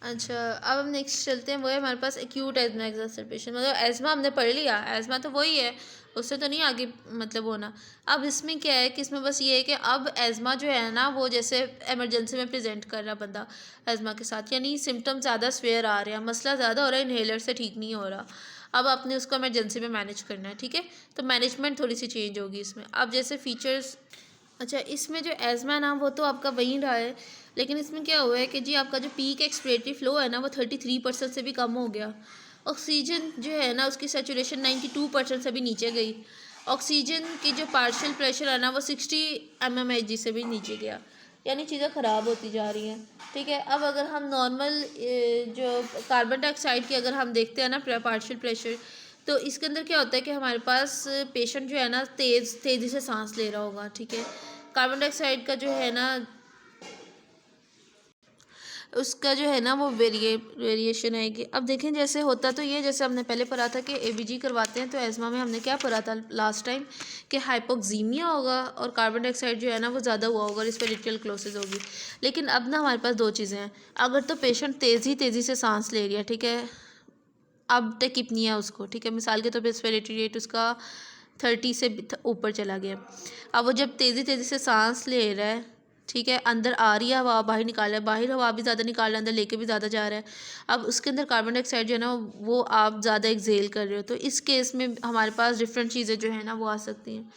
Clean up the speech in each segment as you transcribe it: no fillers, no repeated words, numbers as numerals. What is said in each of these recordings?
अच्छा, अब हम नेक्स्ट चलते हैं, वो है हमारे पास एक्यूट एज़मा एग्ज़र्सिपेशन, मतलब एज़मा हमने पढ़ लिया, एज़मा तो वही है, उससे तो नहीं आगे मतलब होना। अब इसमें क्या है कि इसमें बस ये है कि अब एज़मा जो है ना वो जैसे इमरजेंसी में प्रेज़ेंट कर रहा बंदा एज़मा के साथ, यानी सिम्पटम ज़्यादा सीवियर आ रहे हैं, मसला ज़्यादा हो रहा है, इन्हेलर से ठीक नहीं हो रहा। अब आपने उसको इमरजेंसी में मैनेज करना है, ठीक है? तो मैनेजमेंट थोड़ी-सी चेंज होगी इसमें। अब जैसे फ़ीचर्स, अच्छा, इसमें जो एज़मा है ना वो तो आपका वहीं रहा है, लेकिन इसमें क्या हुआ है कि जी आपका जो पीक एक्सपिरेटरी फ़्लो है ना वो 33% से भी कम हो गया। ऑक्सीजन जो है ना उसकी सैचुरेशन 92% से भी नीचे गई। ऑक्सीजन की जो पार्शियल प्रेशर है ना वो 60 mmHg से भी नीचे गया। यानी चीज़ें ख़राब होती जा रही हैं, ठीक है? अब अगर हम नॉर्मल जो कार्बन डाइऑक्साइड की अगर हम देखते हैं ना पार्शियल प्रेशर, तो इसके अंदर क्या होता है कि हमारे पास पेशेंट जो है ना तेज़ी से सांस ले रहा होगा, ठीक है? कार्बन डाइऑक्साइड का जो है ना उसका जो है ना वो वेरिएशन आएगी। अब देखें जैसे होता तो ये, जैसे हमने पहले पढ़ा था कि एबीजी करवाते हैं, तो एज़मा में हमने क्या पढ़ा था लास्ट टाइम कि हाइपोक्सीमिया होगा और कार्बन डाइऑक्साइड जो है ना वो ज़्यादा हुआ होगा, रेस्पिरेटरी क्लोसिस होगी। लेकिन अब ना हमारे पास दो चीज़ें हैं, अगर तो पेशेंट तेज़ी से सांस ले रही है, ठीक है, अब टेकिपनिया उसको, ठीक है, मिसाल के तौर पर रेस्पिरेटरी रेट उसका 30 से ऊपर चला गया। अब वो जब तेज़ी से सांस ले रहा है, ठीक है, अंदर आ रही है हवा, बाहर निकाल रहा है, बाहर हवा भी ज़्यादा निकाल रहा है, अंदर लेके भी ज़्यादा जा रहा है। अब उसके अंदर कार्बन डाइऑक्साइड जो है ना वो आप ज़्यादा एक्सेल कर रहे हो, तो इस केस में हमारे पास डिफरेंट चीज़ें जो है ना वो आ सकती हैं,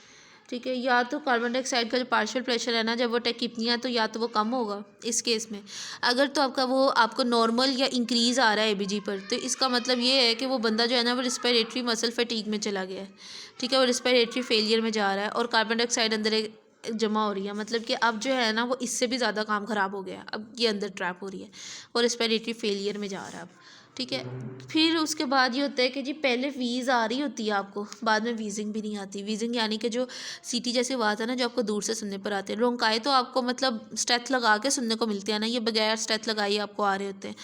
ठीक है? या तो कार्बन डाइऑक्साइड का जो पार्शियल प्रेशर है ना जब वो टेकिपनिया, तो या तो वो कम होगा इस केस में। अगर तो आपका वो आपको नॉर्मल या इंक्रीज़ आ रहा है एबीजी पर, तो इसका मतलब ये है कि वो बंदा जो है ना वो रिस्पिरेटरी मसल फटीग में चला गया है, ठीक है, वो रिस्पिरेटरी फेलियर में जा रहा है और कार्बन डाइऑक्साइड अंदर एक जमा हो रही है, मतलब कि अब जो है ना वो इससे भी ज़्यादा काम ख़राब हो गया, अब ये अंदर ट्रैप हो रही है और रिस्पिरेटरी फेलियर में जा रहा है अब, ठीक है? फिर उसके बाद ये होता है कि जी पहले वीज़ आ रही होती है आपको, बाद में वीजिंग भी नहीं आती। वीजिंग यानी कि जो सीटी जैसी आवाज़ है ना जो आपको दूर से सुनने पर आते हैं। रोंकाई तो आपको मतलब स्टेथ लगा के सुनने को मिलती है ना, ये बगैर स्टेथ लगाए आपको आ रहे होते हैं,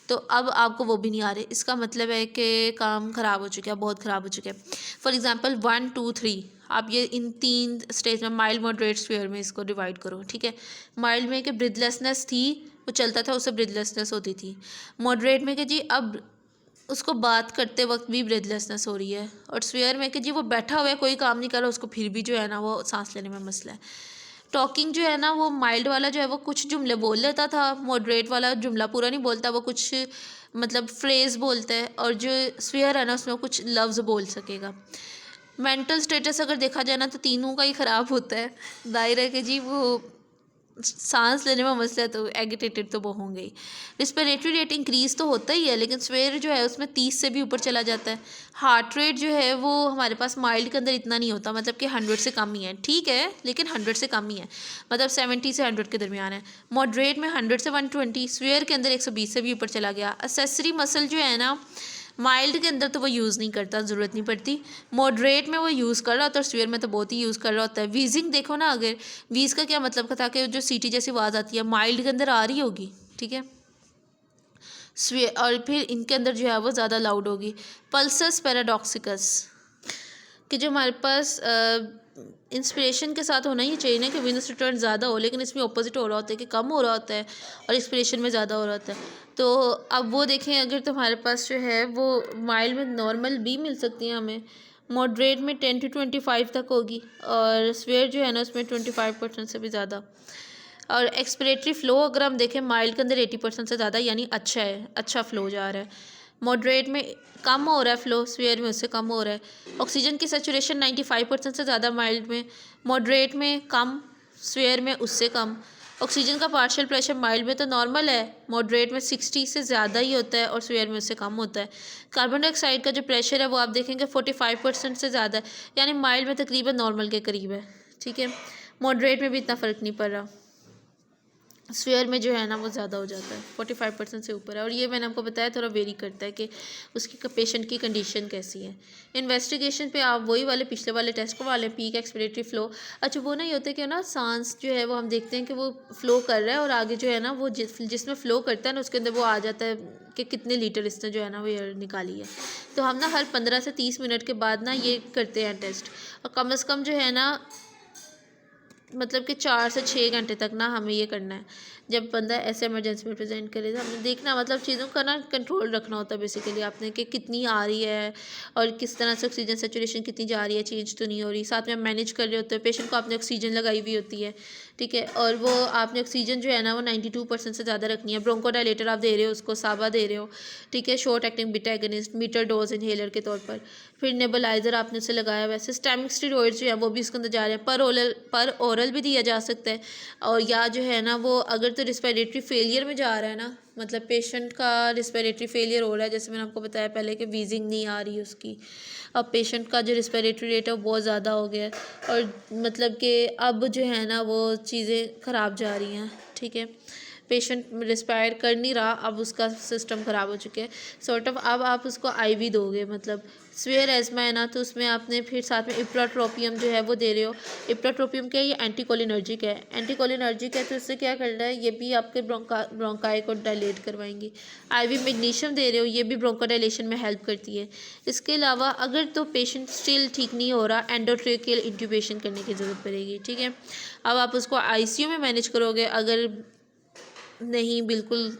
तो अब आपको वो भी नहीं आ रहे। इसका मतलब है कि काम ख़राब हो चुका है, बहुत ख़राब हो चुका है। फॉर एग्ज़ाम्पल 1 2 3, आप ये इन 3 स्टेज में माइल्ड मॉडरेट स्फीयर में इसको डिवाइड करो, ठीक है? माइल्ड में कि ब्रीथलेसनेस थी, वो चलता था उससे ब्रीथलेसनेस होती थी। मॉडरेट में कि जी अब उसको बात करते वक्त भी ब्रेथलेसनेस हो रही है, और स्वेयर में कि जी वो बैठा हुआ है कोई काम नहीं कर रहा, उसको फिर भी जो है ना वो सांस लेने में मसला है। टॉकिंग जो है ना वो माइल्ड वाला जो है वो कुछ जुमले बोल लेता था, मॉडरेट वाला जुमला पूरा नहीं बोलता, वो कुछ मतलब फ्रेज बोलता है, और जो स्वेयर है ना उसमें कुछ लफ्ज़ बोल सकेगा। मेंटल स्टेटस अगर देखा जाए ना तो तीनों का ही ख़राब होता है, दायरा है कि जी वो सांस लेने में मसला है तो एगिटेटेड तो वो होंगे ही। रिस्पिरेटरी रेट इंक्रीज़ तो होता ही है, लेकिन स्वेयर जो है उसमें 30 से भी ऊपर चला जाता है। हार्ट रेट जो है वो हमारे पास माइल्ड के अंदर इतना नहीं होता, मतलब कि 100 से कम ही है, ठीक है, लेकिन 100 से कम ही है, मतलब 70 से 100 के दरमियान है। मॉडरेट में 100 से 120, स्वेयर के अंदर 120 से भी ऊपर चला गया। असेसरी मसल जो है ना माइल्ड के अंदर तो वो यूज़ नहीं करता, ज़रूरत नहीं पड़ती। मॉडरेट में वो यूज़ कर रहा होता है और स्वेयर में तो बहुत ही यूज़ कर रहा होता है। वीजिंग देखो ना, अगर वीज़ का क्या मतलब था कि जो सीटी जैसी आवाज़ आती है माइल्ड के अंदर आ रही होगी, ठीक है, और फिर इनके अंदर जो है वो ज़्यादा लाउड होगी। पल्सस पैराडॉक्सिकस, कि जो हमारे पास इंस्पिरेशन के साथ होना ही चाहिए ना कि विनस रिटर्न ज़्यादा हो, लेकिन इसमें ऑपोजिट हो रहा होता है कि कम हो रहा होता है और इंस्पिरेशन में ज़्यादा हो रहा होता है। तो अब वो देखें, अगर तुम्हारे पास जो है वो माइल्ड में नॉर्मल भी मिल सकती है हमें, मॉडरेट में 10 to 25 तक होगी, और स्वेयर जो है ना उसमें 25% से भी ज़्यादा। और एक्सपिरेटरी फ़्लो अगर हम देखें माइल्ड के अंदर 80% से ज़्यादा, यानी अच्छा है, अच्छा फ़्लो जा रहा है। मॉडरेट में कम हो रहा है फ़्लो, स्वेयर में उससे कम हो रहा है। ऑक्सीजन की सैचुरेशन 95% से ज़्यादा माइल्ड में, मॉडरेट में कम, स्वेयर में उससे कम। ऑक्सीजन का पार्शियल प्रेशर माइल्ड में तो नॉर्मल है, मॉडरेट में 60 से ज़्यादा ही होता है और स्वेयर में उससे कम होता है। कार्बन डाइऑक्साइड का जो प्रेशर है वो आप देखेंगे 45% से ज़्यादा है, यानी माइल्ड में तकरीबन नॉर्मल के करीब है, ठीक है। मॉडरेट में भी इतना फ़र्क नहीं पड़ रहा, स्वेयर में जो है ना वो ज़्यादा हो जाता है, 45% से ऊपर है, और ये मैंने आपको बताया थोड़ा वेरी करता है कि उसकी पेशेंट की कंडीशन कैसी है। इन्वेस्टिगेशन पे आप वही वाले पिछले वाले टेस्ट को वाले पीक एक्सपिरेटरी फ़्लो, अच्छा वो नहीं होता कि ना सांस जो है वो हम देखते हैं कि वो फ़्लो कर रहा है और आगे जो है ना वो जिसमें फ़्लो करता है ना उसके अंदर वो आ जाता है कि कितने लीटर इसने जो है ना वो एयर निकाली है। तो हम ना हर 15 से 30 मिनट के बाद ना ये करते हैं टेस्ट, और कम से कम जो है ना मतलब कि 4 से 6 घंटे तक ना हमें ये करना है। जब बंदा ऐसे इमरजेंसी में प्रेजेंट करे तो हमने देखना मतलब चीज़ों का ना कंट्रोल रखना होता है बेसिकली आपने कि कितनी आ रही है और किस तरह से ऑक्सीजन सेचुरेशन कितनी जा रही है, चेंज तो नहीं हो रही। साथ में मैनेज कर रहे होते हैं पेशेंट को, आपने ऑक्सीजन लगाई हुई होती है, ठीक है, और वो आपने ऑक्सीजन जो है ना वो 92% से ज़्यादा रखनी है। ब्रोंकोडायलेटर आप दे रहे हो उसको, साबा दे रहे हो, ठीक है, short acting beta agonist meter dose inhaler के तौर पर। फिर नेबुलाइजर आपने उसे लगाया हुआ है। सिस्टेमिक स्टेरॉइड्स जो है वो भी इसके अंदर जा रहे हैं। पर ओरल भी दिया जा सकता है, और या जो है ना वो अगर तो रिस्पिरेटरी फेलियर में जा रहा है ना, मतलब पेशेंट का रिस्पिरेटरी फेलियर हो रहा है, जैसे मैंने आपको बताया पहले कि वीजिंग नहीं आ रही उसकी, अब पेशेंट का जो रिस्पिरेटरी रेट है वो बहुत ज़्यादा हो गया है और मतलब कि अब जो है ना वो चीज़ें ख़राब जा रही हैं, ठीक है, पेशेंट रिस्पायर कर नहीं रहा, अब उसका सिस्टम ख़राब हो चुके हैं सॉर्ट ऑफ। अब आप उसको आईवी दोगे, मतलब स्वेयर एजमा है ना, तो उसमें आपने फिर साथ में इप्राट्रोपियम जो है वो दे रहे हो। इप्राट्रोपियम क्या है, ये एंटीकोलिनर्जिक है, एंटीकोलिनर्जिक है, तो इससे क्या करना है, ये भी आपके ब्रोंकाई को डायलेट करवाएंगी। आईवी मैग्नीशियम दे रहे हो, ये भी ब्रोंकोडाइलेशन में हेल्प करती है। इसके अलावा अगर तो पेशेंट स्टिल ठीक नहीं हो रहा, एंडोट्रेकियल इंट्यूबेशन करने की ज़रूरत पड़ेगी, ठीक है। अब आप उसको आईसीयू में मैनेज करोगे, अगर नहीं बिल्कुल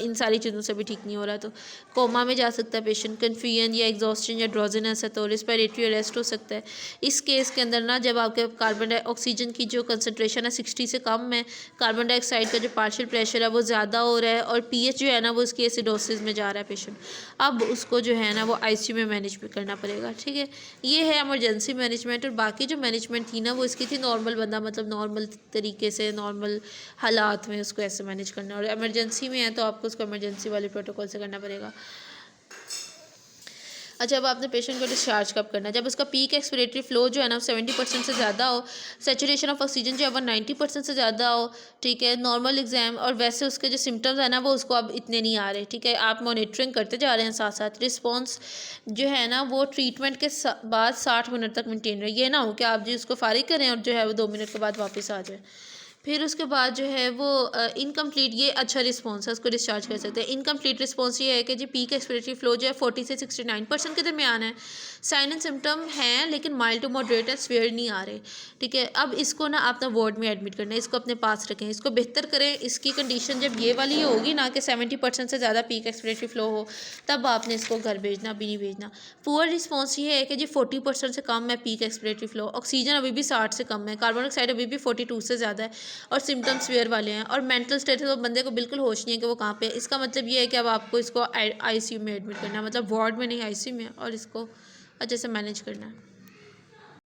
इन सारी चीज़ों से भी ठीक नहीं हो रहा तो कोमा में जा सकता है पेशेंट। कन्फ्यूजन या एग्जॉस्शन या ड्रोजिनस है तो रिस्पिरेटरी अरेस्ट हो सकता है। इस केस के अंदर ना जब आपके कार्बन ऑक्सीजन की जो कंसनट्रेशन है 60 से कम है, कार्बन डाइऑक्साइड का जो पार्शियल प्रेशर है वो ज़्यादा हो रहा है और पीएच जो है ना वो इसकी एसिडोसिस में जा रहा है पेशेंट, अब उसको जो है ना वो आईसीयू में मैनेज भी करना पड़ेगा, ठीक है। ये है इमरजेंसी मैनेजमेंट। और बाकी जो मैनेजमेंट थी ना वो इसकी थी नॉर्मल बंदा, मतलब नॉर्मल तरीके से नॉर्मल हालात में उसको ऐसे मैनेज करना, और इमरजेंसी में है तो आपको उसको इमरजेंसी वाले प्रोटोकॉल से करना पड़ेगा। अच्छा, अब आपने पेशेंट को डिस्चार्ज कब करना है, जब उसका पीक एक्सपिरेटरी फ्लो जो है ना 70% से ज़्यादा हो, सेचुरेशन ऑफ ऑक्सीजन जो है वो 90% से ज़्यादा हो, ठीक है, नॉर्मल एग्जाम, और वैसे उसके जो सिम्टम्स है ना वो उसको अब इतने नहीं आ रहे, ठीक है, आप मॉनिटरिंग करते जा रहे हैं साथ साथ। रिस्पॉन्स जो है ना वो ट्रीटमेंट के बाद 60 मिनट तक मेनटेन रहे, ये ना हो कि आप जी उसको फारिग करें और जो है वो 2 मिनट के बाद वापस आ जाए। फिर उसके बाद जो है वो इनकम्प्लीट, ये अच्छा रिस्पॉन्स है, उसको डिस्चार्ज कर सकते हैं। इनकम्प्लीट रिस्पॉन्स ये है कि जी पीक एक्सपिरेटरी फ्लो जो है 40 से 69% के दरमियान है, साइन एंड सिम्टम हैं लेकिन माइल्ड टू मॉडरेट है, स्वेयर नहीं आ रहे, ठीक है। अब इसको ना अपना वार्ड में एडमिट करना है, इसको अपने पास रखें, इसको बेहतर करें। इसकी कंडीशन जब ये वाली होगी ना कि 70% से ज़्यादा पीक एक्सपिरेटरी फ्लो हो, तब आपने इसको घर भेजना, भी नहीं भेजना। पुअर रिस्पॉन्स ये है कि जी 40% से कम है पीक एक्सपिरेटरी फ्लो, ऑक्सीजन अभी भी 60 से कम है, कार्बन डाइऑक्साइड अभी भी 42 से ज़्यादा है, और सिम्टम्स फेयर वाले हैं, और मेंटल स्टेटस तो बंदे को बिल्कुल होश नहीं है कि वो कहाँ पे है। इसका मतलब ये है कि अब आपको इसको आईसीयू में एडमिट करना है, मतलब वार्ड में नहीं आईसीयू में, और इसको अच्छे से मैनेज करना है।